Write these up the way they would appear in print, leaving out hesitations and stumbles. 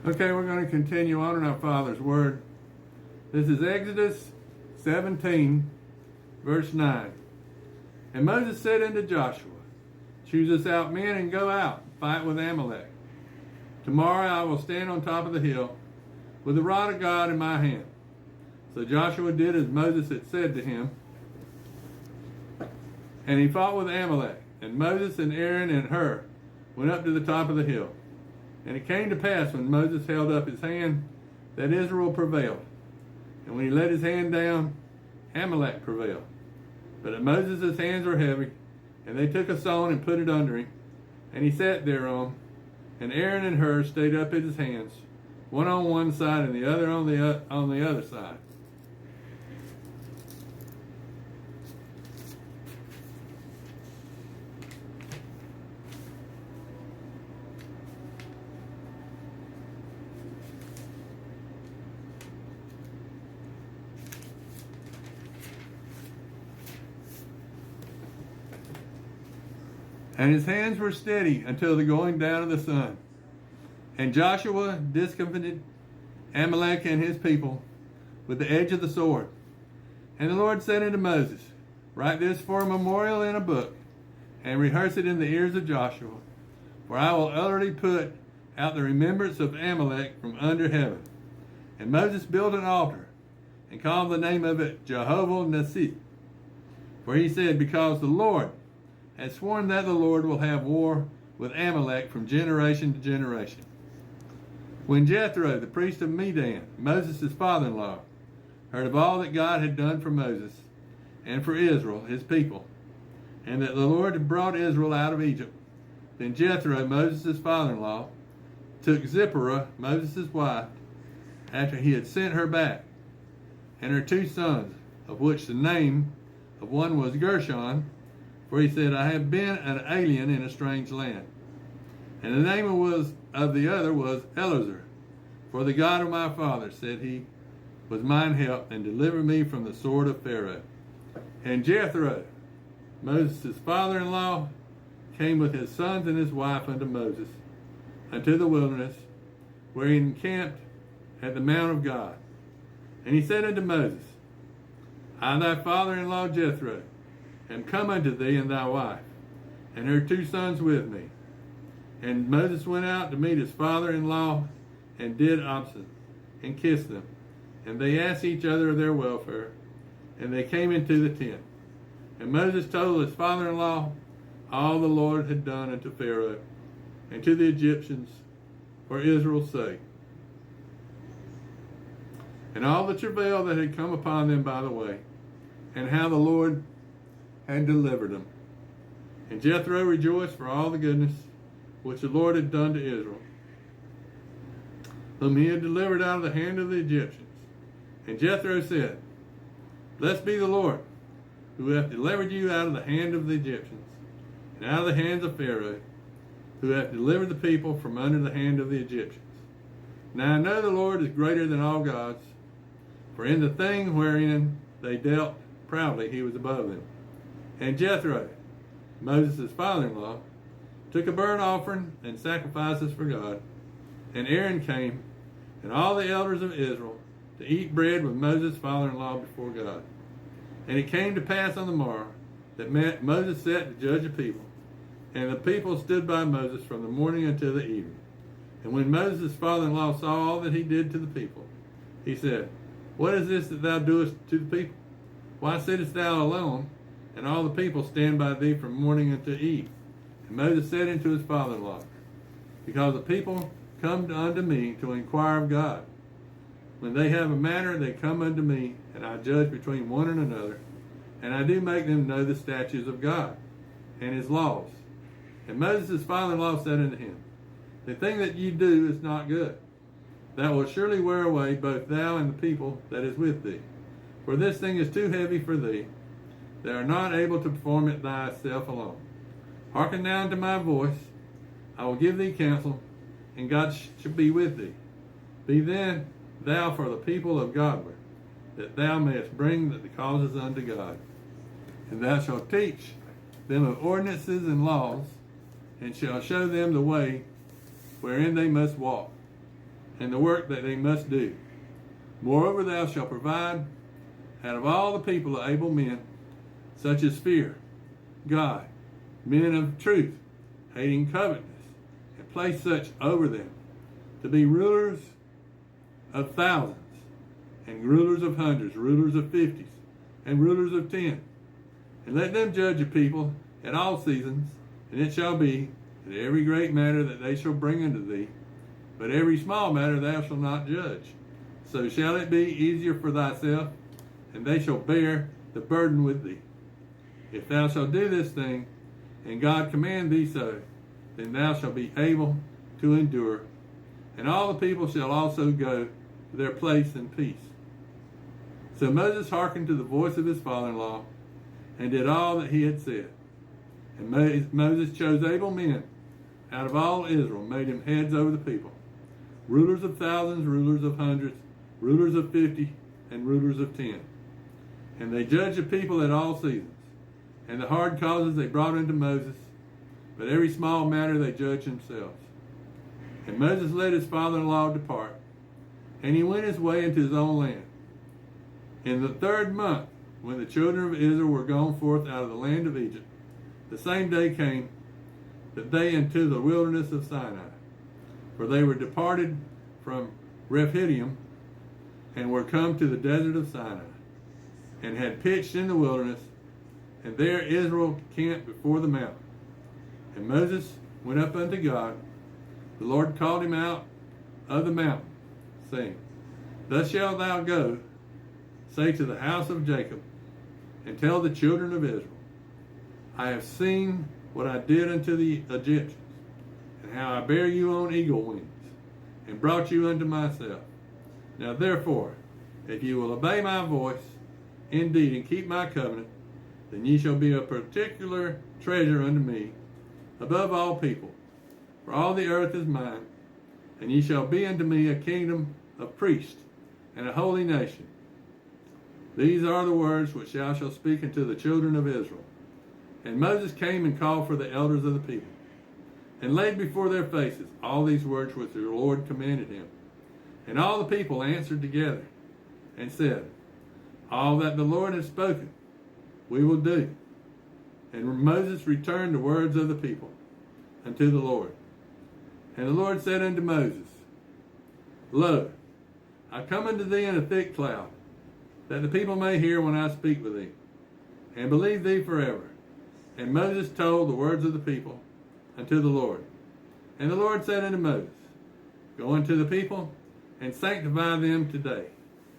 Okay, we're going to continue on in our Father's Word. This is Exodus 17, verse 9. And Moses said unto Joshua, Choose us out men and go out, fight with Amalek. Tomorrow I will stand on top of the hill with the rod of God in my hand. So Joshua did as Moses had said to him, and he fought with Amalek. And Moses and Aaron and Hur went up to the top of the hill. And it came to pass when Moses held up his hand that Israel prevailed. And when he let his hand down, Amalek prevailed. But Moses' hands were heavy, and they took a stone and put it under him, and he sat thereon. And Aaron and Hur stayed up his hands, one on one side and the other on the other side. And his hands were steady until the going down of the sun. And Joshua discomfited Amalek and his people with the edge of the sword. And the Lord said unto Moses, Write this for a memorial in a book, and rehearse it in the ears of Joshua. For I will utterly put out the remembrance of Amalek from under heaven. And Moses built an altar, and called the name of it Jehovah Nissi. For he said, Because the Lord has sworn that the Lord will have war with Amalek from generation to generation. When Jethro, the priest of Midian, Moses' father-in-law, heard of all that God had done for Moses and for Israel, his people, and that the Lord had brought Israel out of Egypt, then Jethro, Moses' father-in-law, took Zipporah, Moses' wife, after he had sent her back, and her 2 sons, of which the name of one was Gershon, for he said, I have been an alien in a strange land. And the name of the other was Eleazar. For the God of my father, said he, was mine help, and delivered me from the sword of Pharaoh. And Jethro, Moses' father-in-law, came with his sons and his wife unto Moses, unto the wilderness, where he encamped at the mount of God. And he said unto Moses, I, thy father-in-law Jethro, am come unto thee and thy wife, and her 2 sons with me. And Moses went out to meet his father-in-law, and did obeisance, and kissed them. And they asked each other of their welfare, and they came into the tent. And Moses told his father-in-law all the Lord had done unto Pharaoh, and to the Egyptians, for Israel's sake, and all the travail that had come upon them by the way, and how the Lord had delivered them. And Jethro rejoiced for all the goodness which the Lord had done to Israel, whom he had delivered out of the hand of the Egyptians. And Jethro said, Blessed be the Lord, who hath delivered you out of the hand of the Egyptians, and out of the hands of Pharaoh, who hath delivered the people from under the hand of the Egyptians. Now I know the Lord is greater than all gods, for in the thing wherein they dealt proudly he was above them. And Jethro, Moses' father-in-law, took a burnt offering and sacrifices for God. And Aaron came, and all the elders of Israel, to eat bread with Moses' father-in-law before God. And it came to pass on the morrow that Moses sat to judge the people, and the people stood by Moses from the morning until the evening. And when Moses' father-in-law saw all that he did to the people, he said, What is this that thou doest to the people? Why sittest thou alone, and all the people stand by thee from morning until eve? And Moses said unto his father-in-law, Because the people come unto me to inquire of God. When they have a matter, they come unto me, and I judge between one and another, and I do make them know the statutes of God and his laws. And Moses' father-in-law said unto him, The thing that ye do is not good. Thou wilt surely wear away both thou and the people that is with thee. For this thing is too heavy for thee. Thou art not able to perform it thyself alone. Hearken now unto my voice. I will give thee counsel, and God shall be with thee. Be then thou for the people of Godward, that thou mayest bring the causes unto God. And thou shalt teach them of ordinances and laws, and shall show them the way wherein they must walk. and the work that they must do. Moreover, thou shalt provide out of all the people able men, such as fear God, men of truth, hating covetousness, and place such over them, to be rulers of thousands, and rulers of hundreds, rulers of fifties, and rulers of 10. And let them judge a people at all seasons, and it shall be that every great matter that they shall bring unto thee, but every small matter thou shalt not judge. So shall it be easier for thyself, and they shall bear the burden with thee. If thou shalt do this thing, and God command thee so, then thou shalt be able to endure. And all the people shall also go to their place in peace. So Moses hearkened to the voice of his father-in-law, and did all that he had said. And Moses chose able men out of all Israel, made him heads over the people, rulers of thousands, rulers of hundreds, rulers of 50, and rulers of 10. And they judged the people at all seasons. And the hard causes they brought unto Moses, but every small matter they judged themselves. And Moses let his father-in-law depart, and he went his way into his own land. In the 3rd month, when the children of Israel were gone forth out of the land of Egypt, the same day came that they into the wilderness of Sinai. For they were departed from Rephidim, and were come to the desert of Sinai, and had pitched in the wilderness, and there Israel camped before the mountain. And Moses went up unto God. The Lord called him out of the mountain, saying, Thus shalt thou go, say to the house of Jacob, and tell the children of Israel, I have seen what I did unto the Egyptians, and how I bare you on eagle wings, and brought you unto myself. Now therefore, if you will obey my voice, indeed, and keep my covenant, then ye shall be a particular treasure unto me, above all people. For all the earth is mine, and ye shall be unto me a kingdom of priests, and a holy nation. These are the words which thou shalt speak unto the children of Israel. And Moses came and called for the elders of the people, and laid before their faces all these words which the Lord commanded him. And all the people answered together, and said, All that the Lord has spoken, we will do. And Moses returned the words of the people unto the Lord. And the Lord said unto Moses, Lo, I come unto thee in a thick cloud, that the people may hear when I speak with thee, and believe thee forever. And Moses told the words of the people unto the Lord. And the Lord said unto Moses, Go unto the people, and sanctify them today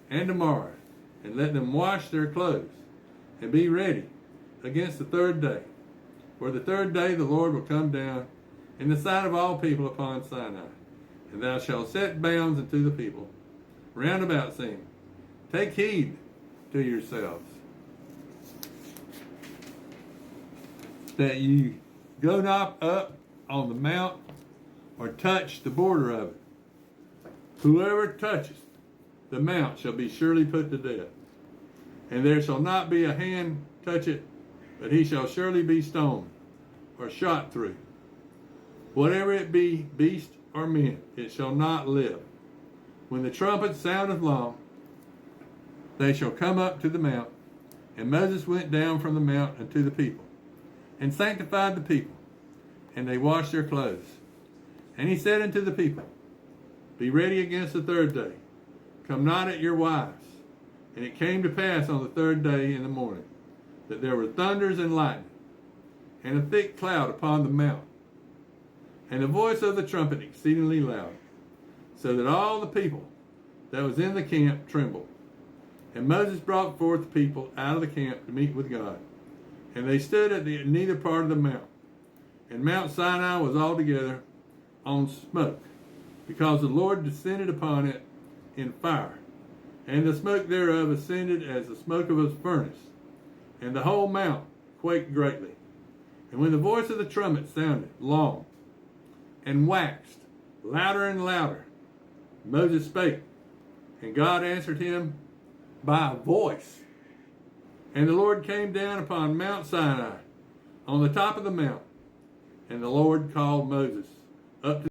and tomorrow, and let them wash their clothes, and be ready against the 3rd day. For the 3rd day the Lord will come down in the sight of all people upon Sinai. And thou shalt set bounds unto the people round about, saying, Take heed to yourselves, that ye go not up on the mount, or touch the border of it. Whoever toucheth the mount shall be surely put to death. And there shall not be a hand touch it, but he shall surely be stoned, or shot through. Whatever it be, beast or men, it shall not live. When the trumpet soundeth long, they shall come up to the mount. And Moses went down from the mount unto the people, and sanctified the people, and they washed their clothes. And he said unto the people, Be ready against the 3rd day. Come not at your wives. And it came to pass on the 3rd day in the morning, that there were thunders and lightning, and a thick cloud upon the mount, and the voice of the trumpet exceedingly loud, so that all the people that was in the camp trembled. And Moses brought forth the people out of the camp to meet with God. And they stood at the neither part of the mount. And Mount Sinai was altogether on smoke, because the Lord descended upon it in fire. And the smoke thereof ascended as the smoke of a furnace. And the whole mount quaked greatly. And when the voice of the trumpet sounded long, and waxed louder and louder, Moses spake, and God answered him by a voice. And the Lord came down upon Mount Sinai, on the top of the mount, and the Lord called Moses up to